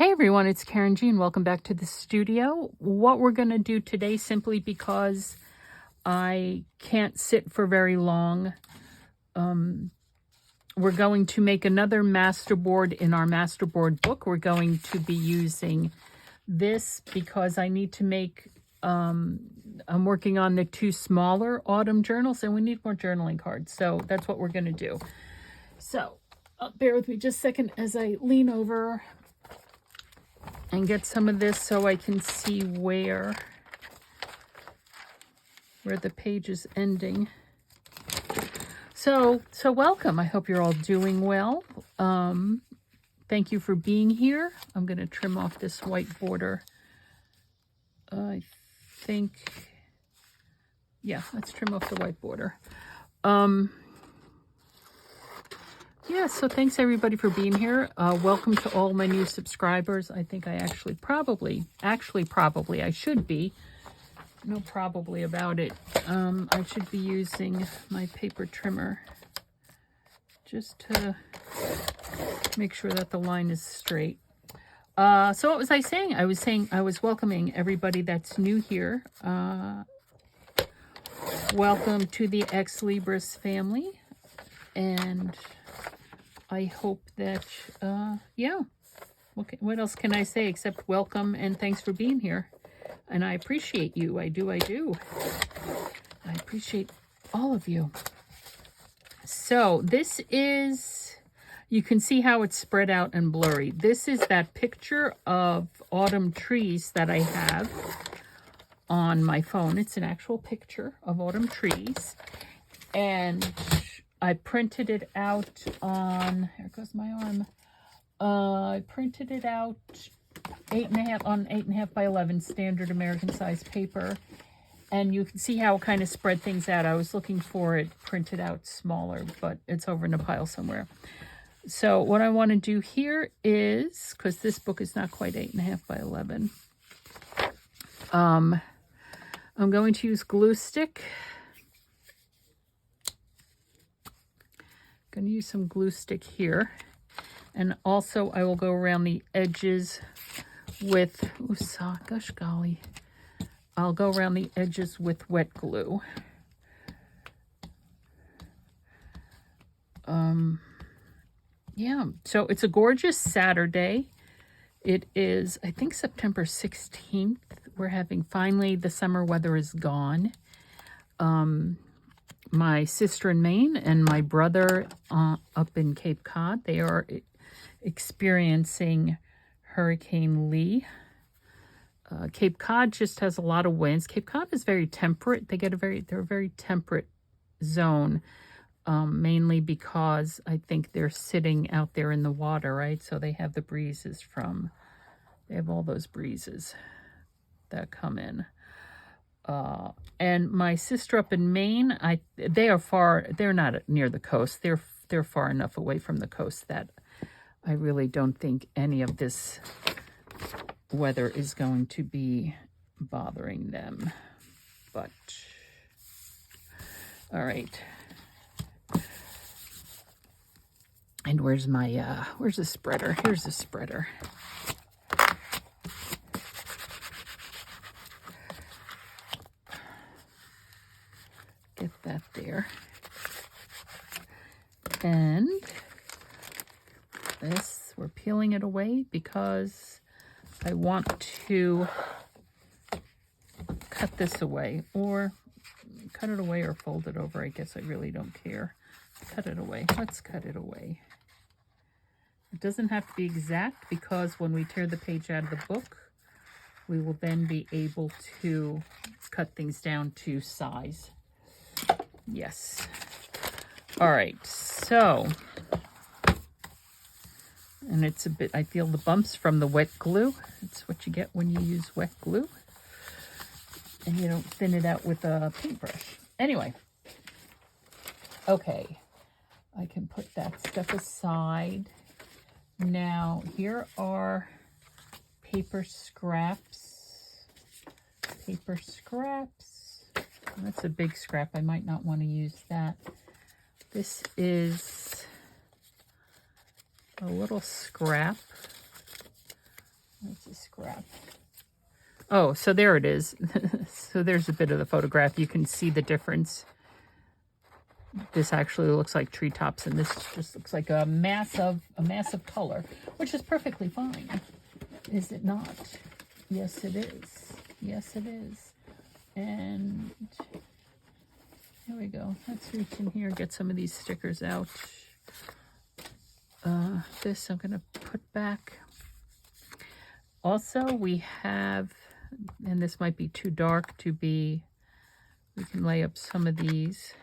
Hey everyone, it's Karynjean. Welcome back to the studio. What we're going to do today, simply because I can't sit for very long, we're going to make another masterboard in our masterboard book. We're going to be using this because I need to make, I'm working on the two smaller autumn journals and we need more journaling cards. So that's what we're going to do. So bear with me just a second as I lean over and get some of this so I can see where the page is ending. So welcome. I hope you're all doing well. Thank you for being here. I'm going to trim off this white border. I think, yeah, let's trim off the white border. Yeah, so thanks everybody for being here. Welcome to all my new subscribers. I think I actually probably, I should be. No probably about it. I should be using my paper trimmer just to make sure that the line is straight. So what was I saying? I was welcoming everybody that's new here. Welcome to the Ex Libris family. And I hope that, yeah, okay, what else can I say except welcome and thanks for being here. And I appreciate you. I do. I appreciate all of you. So this is, you can see how it's spread out and blurry. This is that picture of autumn trees that I have on my phone. It's an actual picture of autumn trees. And I printed it out on, here goes my arm. I printed it out 8.5 on 8.5 by 11 standard American size paper. And you can see how it kind of spread things out. I was looking for it printed out smaller, but it's over in a pile somewhere. So what I want to do here is, because this book is not quite 8.5 by 11, I'm going to use glue stick. Going to use some glue stick here, and also I will go around the edges with, gosh golly, I'll go around the edges with wet glue. Yeah, so it's a gorgeous Saturday. It is, I think, September 16th. We're having, finally, the summer weather is gone. My sister in Maine and my brother up in Cape Cod, they are experiencing Hurricane Lee. Cape Cod just has a lot of winds. Cape Cod is very temperate. They're a very temperate zone, mainly because I think they're sitting out there in the water, right? So they have the breezes they have all those breezes that come in. And my sister up in Maine, they're not near the coast. They're far enough away from the coast that I really don't think any of this weather is going to be bothering them. But, all right. And where's the spreader? Here's the spreader. Get that there. And this, we're peeling it away because I want to cut this away, or cut it away or fold it over. I guess I really don't care. Cut it away. Let's cut it away. It doesn't have to be exact because when we tear the page out of the book, we will then be able to cut things down to size. Yes. All right. So, and it's a bit, I feel the bumps from the wet glue. It's what you get when you use wet glue. And you don't thin it out with a paintbrush. Anyway. Okay. I can put that stuff aside. Now, here are paper scraps. Paper scraps. That's a big scrap. I might not want to use that. This is a little scrap photograph. Oh, so there it is. So there's a bit of the photograph. You can see the difference. This actually looks like treetops, and this just looks like a mass of color, which is perfectly fine. Is it not? Yes, it is. Yes, it is. And here we go. Let's reach in here, get some of these stickers out. This I'm going to put back. Also, we have, and this might be too dark to be, we can lay up some of these.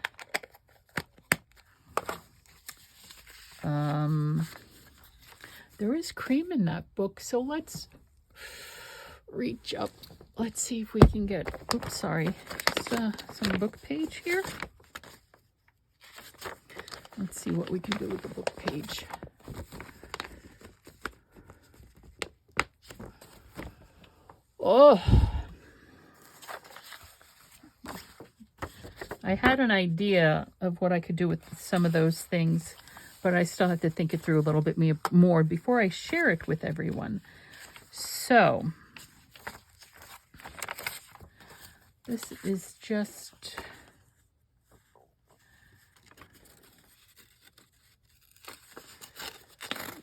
There is cream in that book, so let's reach up. Let's see if we can get, oops, sorry, some book page here. Let's see what we can do with the book page. Oh, I had an idea of what I could do with some of those things, but I still have to think it through a little bit more before I share it with everyone. So, this is just...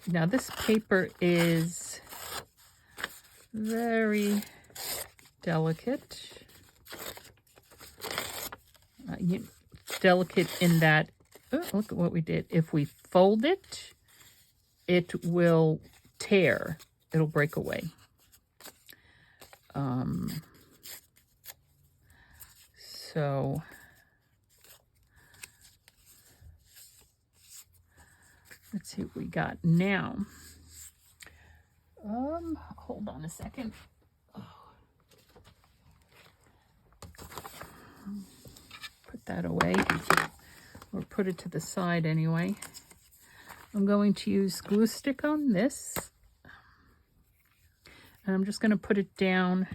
Now, this paper is very delicate. Delicate in that, oh, look at what we did. If we fold it, it will tear. It'll break away. So let's see what we got now. Hold on a second. Oh. Put that away, or put it to the side anyway. I'm going to use glue stick on this, and I'm just going to put it down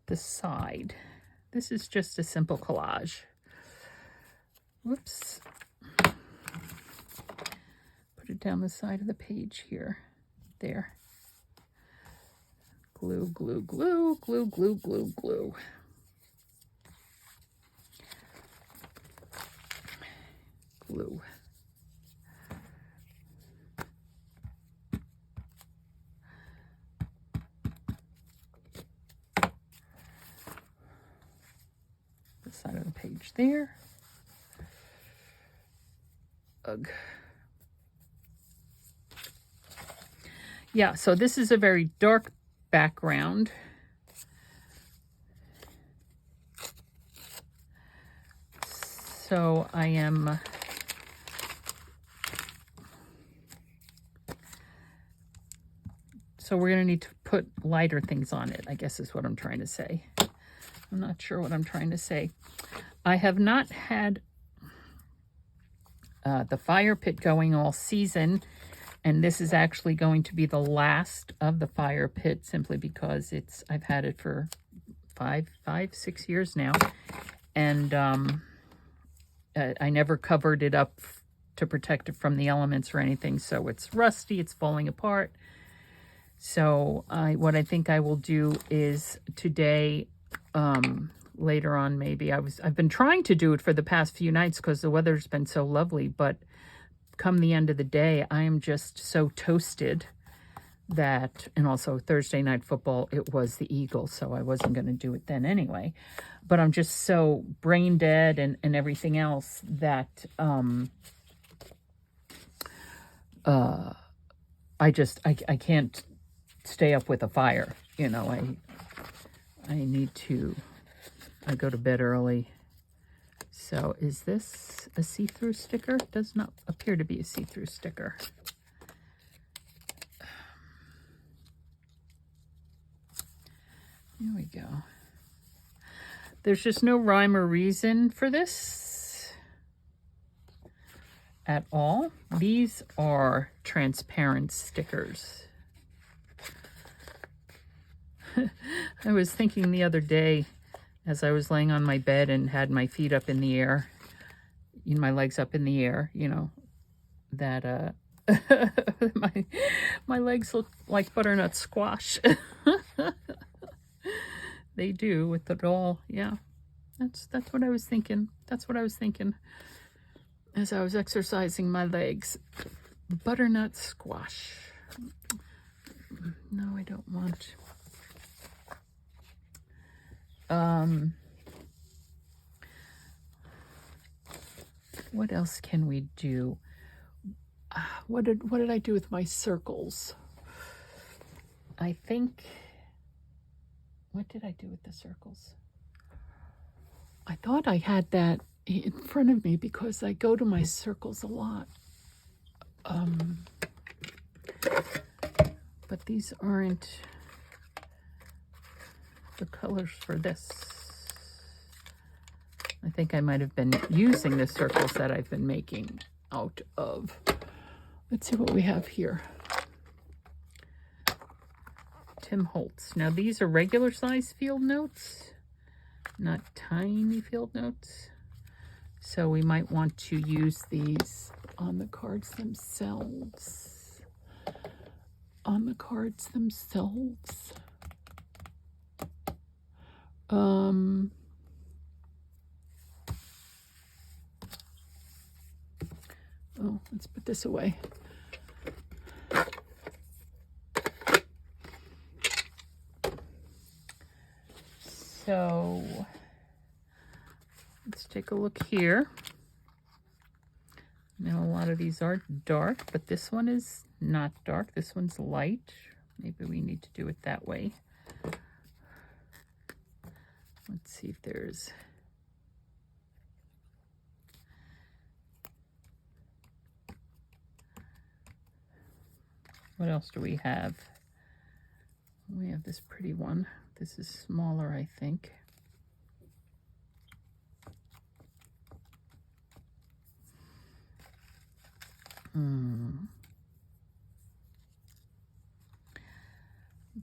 the side. This is just a simple collage. Whoops. Put it down the side of the page here. There. Glue, glue, glue, glue, glue, glue, glue. Glue. The side of the page there. Ugh. Yeah, so this is a very dark background. So I am so we're going to need to put lighter things on it, I guess is what I'm trying to say. I'm not sure what I'm trying to say. I have not had the fire pit going all season, and this is actually going to be the last of the fire pit simply because I've had it for 6 years now, and I never covered it up to protect it from the elements or anything, so it's rusty, it's falling apart. So what I think I will do is today, later on maybe, I've been trying to do it for the past few nights because the weather's been so lovely, but come the end of the day, I am just so toasted that, and also Thursday night football, it was the Eagles, so I wasn't going to do it then anyway. But I'm just so brain dead and everything else that I can't stay up with a fire. You know, I need to, I go to bed early. So is this a see-through sticker? Does not appear to be a see-through sticker. Here we go. There's just no rhyme or reason for this at all. These are transparent stickers. I was thinking the other day, as I was laying on my bed and had my feet up in the air, my legs up in the air, you know, that my legs look like butternut squash. They do with the doll. Yeah, that's what I was thinking. That's what I was thinking as I was exercising my legs. Butternut squash. No, I don't want. What else can we do? What did I do with my circles? I think, what did I do with the circles? I thought I had that in front of me because I go to my circles a lot. But these aren't the colors for this. I think I might have been using the circles that I've been making out of. Let's see what we have here. Tim Holtz. Now these are regular size field notes, not tiny field notes. So we might want to use these on the cards themselves. On the cards themselves. Oh, let's put this away. So let's take a look here. Now a lot of these are dark, but this one is not dark. This one's light. Maybe we need to do it that way. Let's see if there's... What else do we have? We have this pretty one. This is smaller, I think.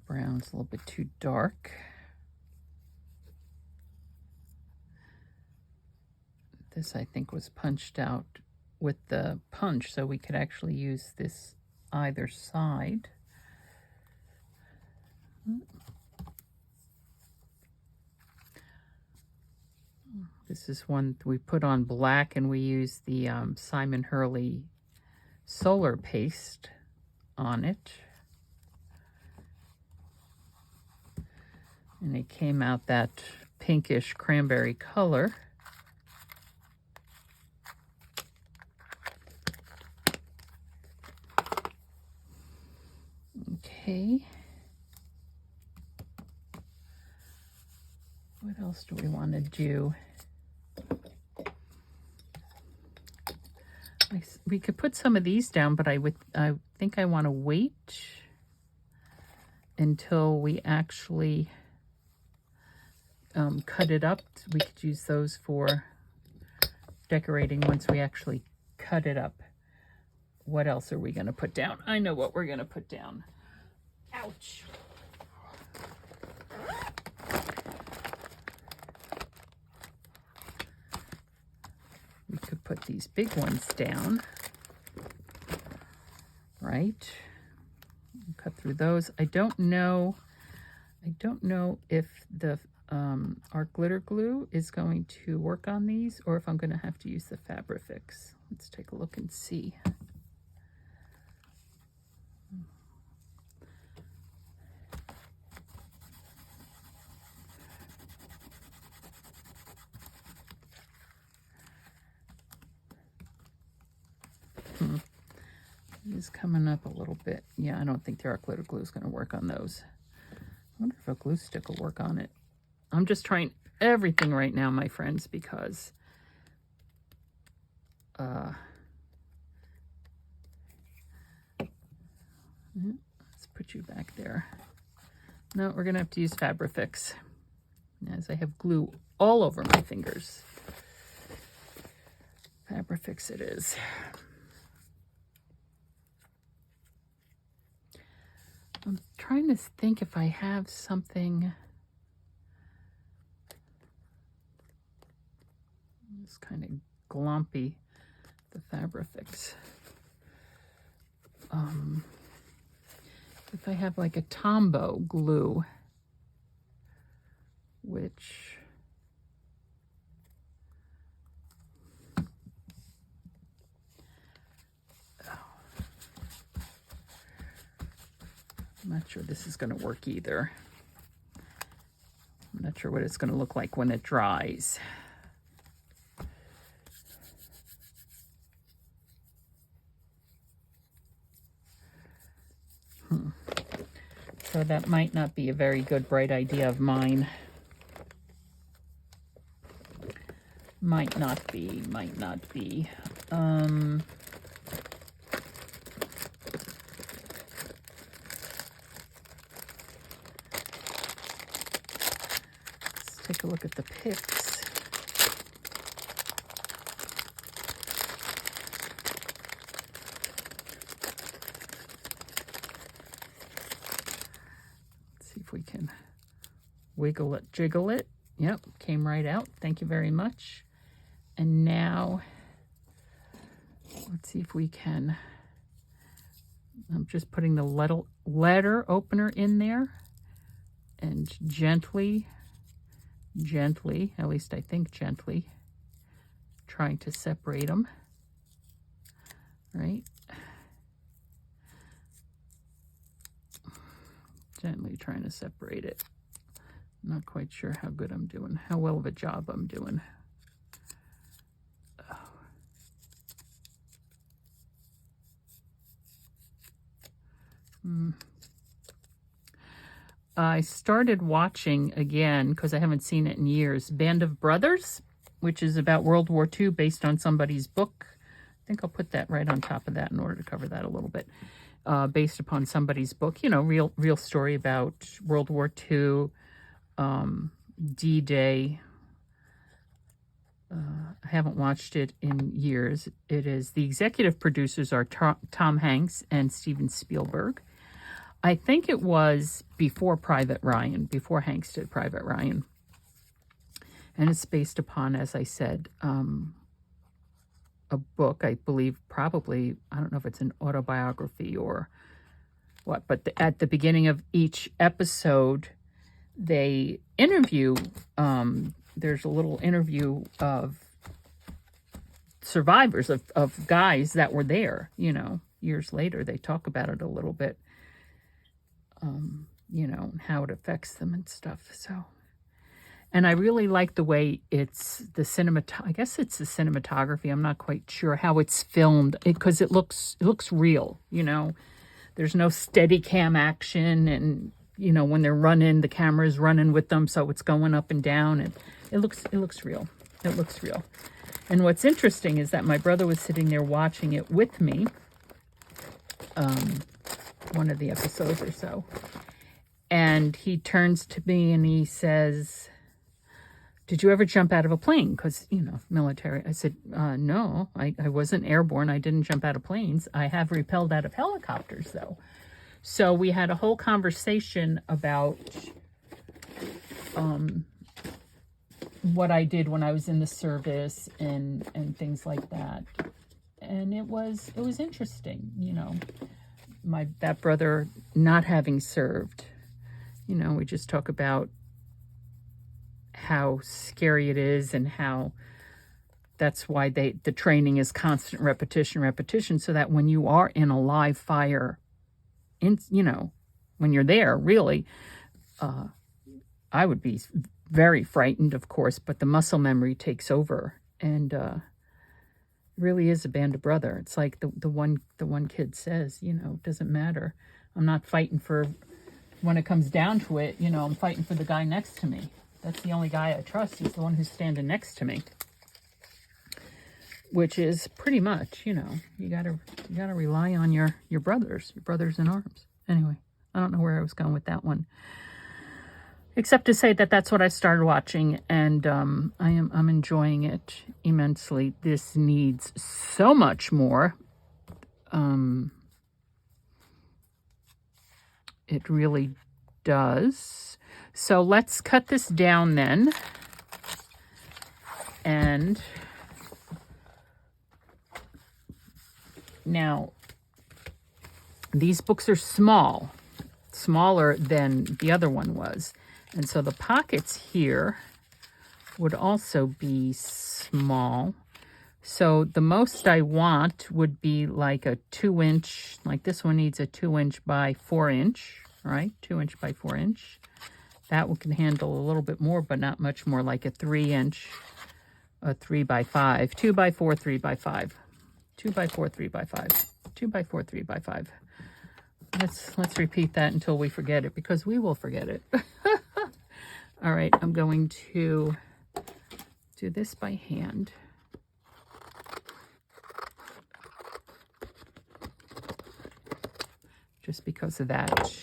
Brown's a little bit too dark. This, I think, was punched out with the punch, so we could actually use this either side. This is one we put on black, and we use the Simon Hurley solar paste on it. And it came out that pinkish cranberry color. Okay. What else do we want to do? We could put some of these down, but I think I want to wait until we actually cut it up. We could use those for decorating once we actually cut it up. What else are we going to put down? I know what we're going to put down. Ouch. We could put these big ones down, right? Cut through those. I don't know if the our glitter glue is going to work on these, or if I'm going to have to use the Fabrifix. Let's take a look and see. It is coming up a little bit. Yeah, I don't think the art glitter glue is going to work on those. I wonder if a glue stick will work on it. I'm just trying everything right now, my friends, because let's put you back there. No, we're going to have to use Fabrifix, as I have glue all over my fingers. Fabrifix it is. I'm trying to think if I have something. It's kind of glumpy, the Fabrifix. if I have like a Tombow glue, which I'm not sure this is going to work either. I'm not sure what it's going to look like when it dries. So that might not be a very good, bright idea of mine. Might not be. Let's take a look at the pics. Let's see if we can wiggle it, jiggle it. Yep, came right out. Thank you very much. And now, let's see if we can, I'm just putting the letter opener in there and gently, at least I think gently, trying to separate them, right? Gently trying to separate it. I'm not quite sure how good I'm doing, how well of a job I'm doing. I started watching again, because I haven't seen it in years, Band of Brothers, which is about World War II based on somebody's book. I think I'll put that right on top of that in order to cover that a little bit. Based upon somebody's book, you know, real story about World War II, D-Day. I haven't watched it in years. It is, the executive producers are Tom Hanks and Steven Spielberg. I think it was before Private Ryan, before Hanks did Private Ryan. And it's based upon, as I said, a book, I believe, probably, I don't know if it's an autobiography or what, but at the beginning of each episode, they interview, there's a little interview of survivors, of guys that were there, you know, years later. They talk about it a little bit, you know, and how it affects them and stuff. So, and I really like the way it's the I guess it's the cinematography. I'm not quite sure how it's filmed, because it looks real, you know. There's no steady cam action, and you know, when they're running, the camera's running with them, so it's going up and down, and it looks real. It looks real. And what's interesting is that my brother was sitting there watching it with me, one of the episodes or so, and he turns to me and he says, "Did you ever jump out of a plane?" Because, you know, military. I said, no, I wasn't airborne. I didn't jump out of planes. I have rappelled out of helicopters, though. So we had a whole conversation about what I did when I was in the service and things like that. And it was interesting, you know, that brother not having served. You know, we just talk about how scary it is, and how that's why the training is constant repetition, so that when you are in a live fire, you know, when you're there, really, I would be very frightened, of course, but the muscle memory takes over, and really is a band of brother. It's like the one kid says, you know, it doesn't matter. I'm not fighting for, when it comes down to it, you know, I'm fighting for the guy next to me. That's the only guy I trust. He's the one who's standing next to me. Which is pretty much, you know, you gotta rely on your brothers in arms. Anyway, I don't know where I was going with that one, except to say that that's what I started watching, and I'm enjoying it immensely. This needs so much more. It really does. So let's cut this down then. And now, these books are small. smaller than the other one was. And so the pockets here would also be small. So the most I want would be like a 2-inch, like this one needs a 2-inch by 4-inch, right? 2-inch by 4-inch. That one can handle a little bit more, but not much more, like a 3-inch, a 3x5, 2x4, 3x5, 2x4, 3x5, 2x4, 3x5. Let's repeat that until we forget it, because we will forget it. All right, I'm going to do this by hand. Just because of that.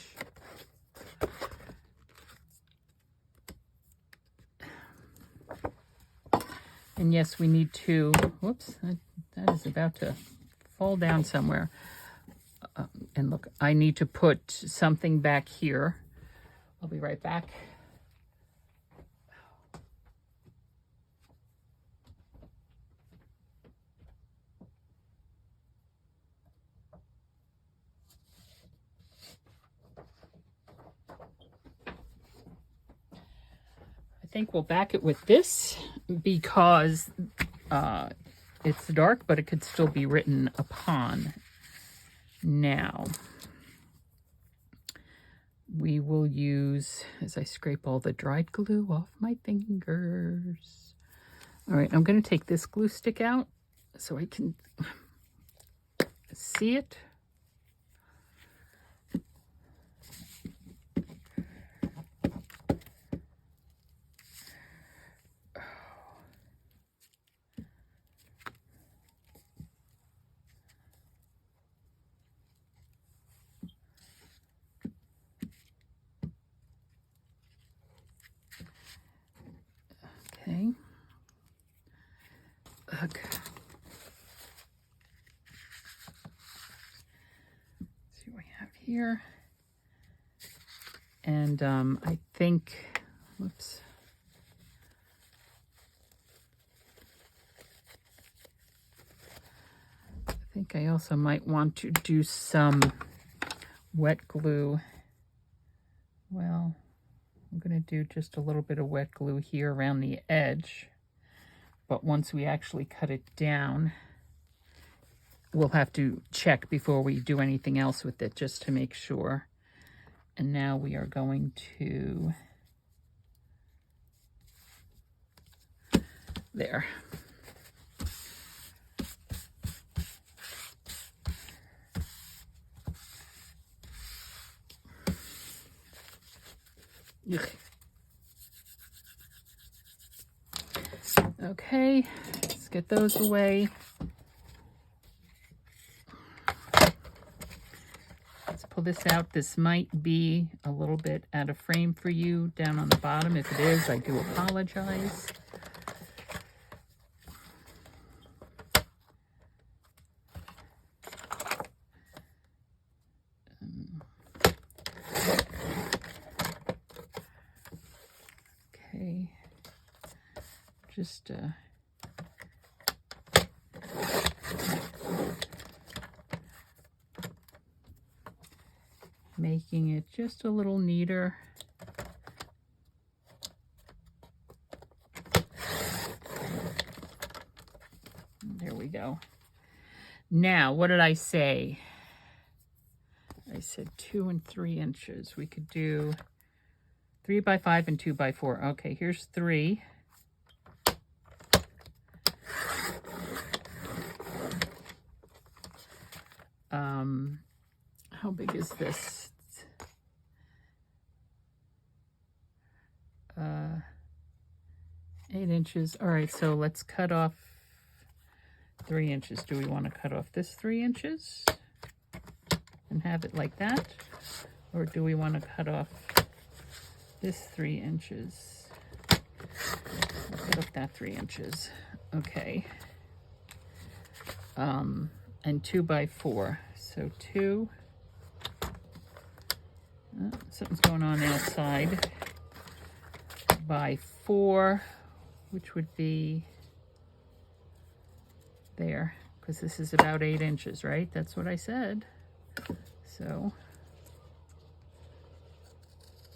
And yes, we need to, whoops, that is about to fall down somewhere. And look, I need to put something back here. I'll be right back. I think we'll back it with this because it's dark, but it could still be written upon. Now, we will use, as I scrape all the dried glue off my fingers. All right, I'm going to take this glue stick out so I can see it. Okay. Ugh. Let's see what we have here. And I think, whoops. I think I also might want to do some wet glue. Well, I'm going to do just a little bit of wet glue here around the edge. But once we actually cut it down, we'll have to check before we do anything else with it just to make sure. And now we are going to, there. Ugh. Okay, let's get those away. Let's pull this out. This might be a little bit out of frame for you down on the bottom. If it is, I do apologize. Okay. Just making it just a little neater. There we go. Now, what did I say? I said 2 and 3 inches. We could do 3x5 and 2x4. Okay, here's 3. How big is this? 8 inches. All right, so let's cut off 3 inches. Do we want to cut off this 3 inches and have it like that? Or do we want to cut off this 3 inches? I'll cut off that 3 inches. Okay. And 2x4. So 2. Something's going on outside. By 4, which would be there, because this is about 8 inches, right? That's what I said. So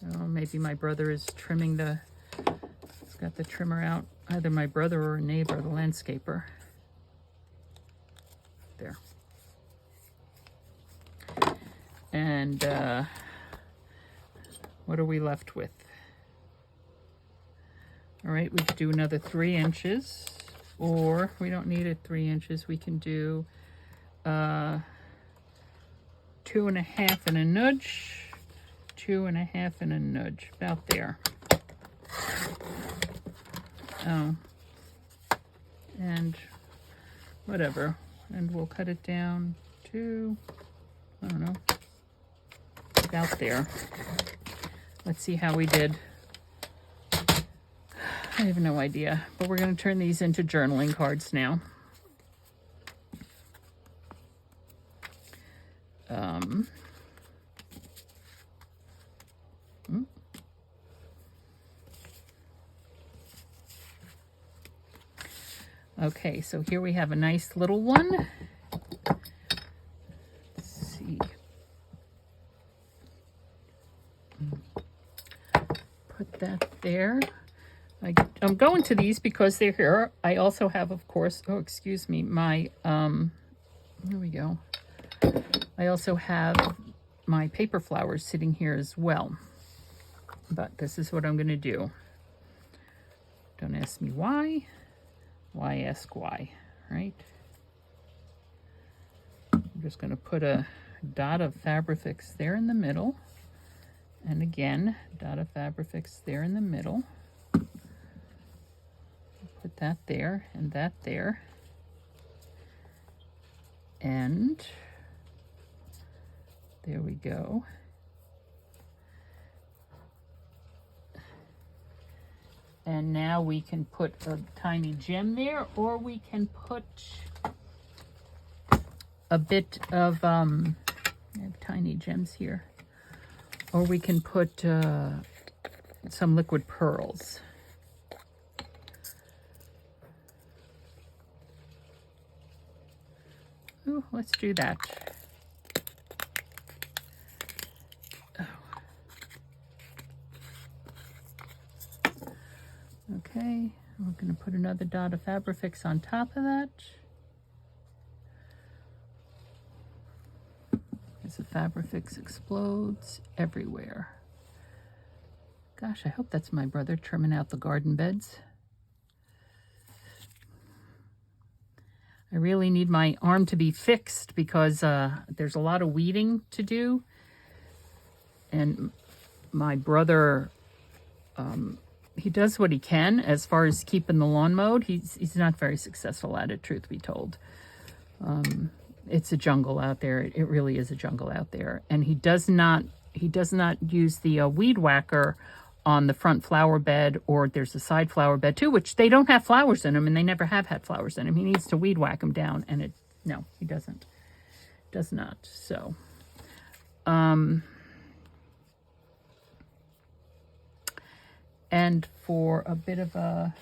Oh, maybe my brother is trimming he's got the trimmer out. Either my brother or a neighbor, the landscaper. There. And what are we left with? All right, we could do another 3 inches, or we don't need it 3 inches. We can do 2.5 and a nudge, 2.5 and a nudge, about there. Oh, and whatever, and we'll cut it down to, I don't know, about there. Let's see how we did. I have no idea, but we're going to turn these into journaling cards now. Okay, so here we have a nice little one. Let's see. Put that there. I'm going to these because they're here. I also have, of course, oh, excuse me, my, here we go. I also have my paper flowers sitting here as well. But this is what I'm going to do. Don't ask me why. Why ask why, right? I'm just going to put a dot of Fabrifix there in the middle. And again, dot of Fabrifix there in the middle. Put that there and that there. And there we go. And now we can put a tiny gem there, or we can put a bit of, I have tiny gems here. Or we can put some liquid pearls. Ooh, let's do that. Okay, we're going to put another dot of Fabrifix on top of that. As the Fabrifix explodes everywhere. Gosh, I hope that's my brother trimming out the garden beds. I really need my arm to be fixed because there's a lot of weeding to do. And my brother, he does what he can as far as keeping the lawn mowed. He's not very successful at it, truth be told. It's a jungle out there. It really is a jungle out there. And he does not use the weed whacker on the front flower bed, or there's a side flower bed too, which they don't have flowers in them, and they never have had flowers in them. He needs to weed whack them down, and no, he doesn't. Does not. So, and for a bit of a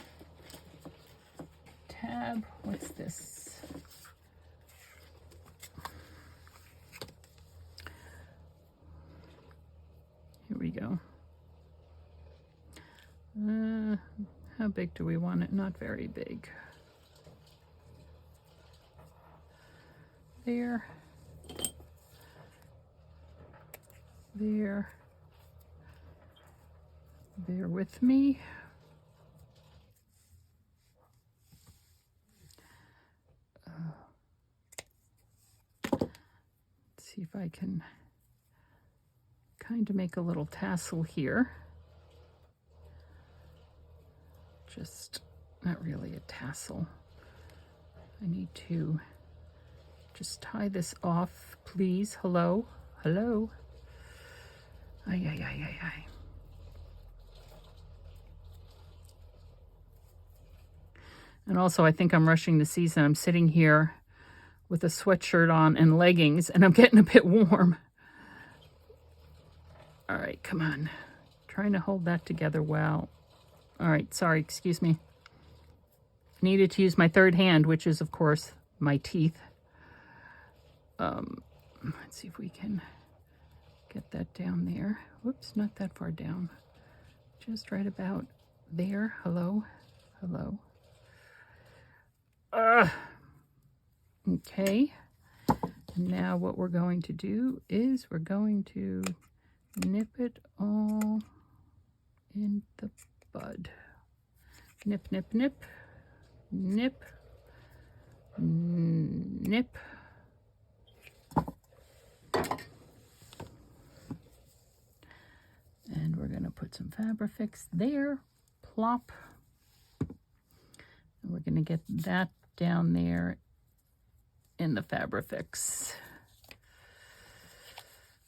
tab, what's this? Here we go. How big do we want it? Not very big. There. There. Bear with me. Let's see if I can kind of make a little tassel here. Just not really a tassel. I need to just tie this off, please. Hello? Hello? Ay, ay, ay, ay, ay. And also, I think I'm rushing the season. I'm sitting here with a sweatshirt on and leggings, and I'm getting a bit warm. All right, come on. Trying to hold that together well. All right, sorry, excuse me. Needed to use my third hand, which is, of course, my teeth. Let's see if we can get that down there. Whoops, not that far down. Just right about there. Hello. Hello. Okay. And now what we're going to do is we're going to nip it all in the bud. Nip, nip, nip, nip, nip. And we're going to put some Fabrifix there. Plop. And we're going to get that down there in the Fabrifix.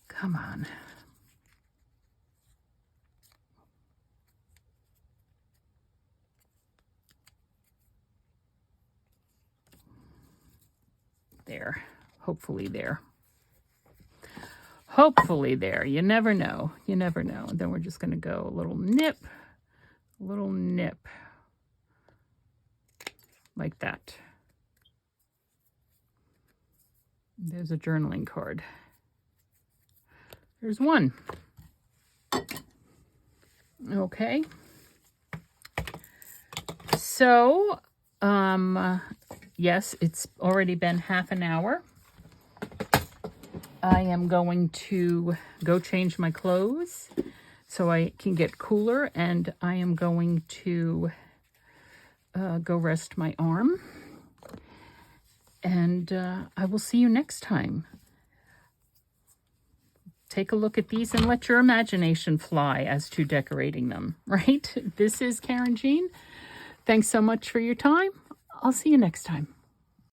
Come on. There. Hopefully there. Hopefully there. You never know. You never know. And then we're just going to go a little nip. Like that. There's a journaling card. There's one. Okay. So, yes, it's already been half an hour. I am going to go change my clothes so I can get cooler, and I am going to go rest my arm. And I will see you next time. Take a look at these and let your imagination fly as to decorating them, right? This is Karynjean. Thanks so much for your time. I'll see you next time.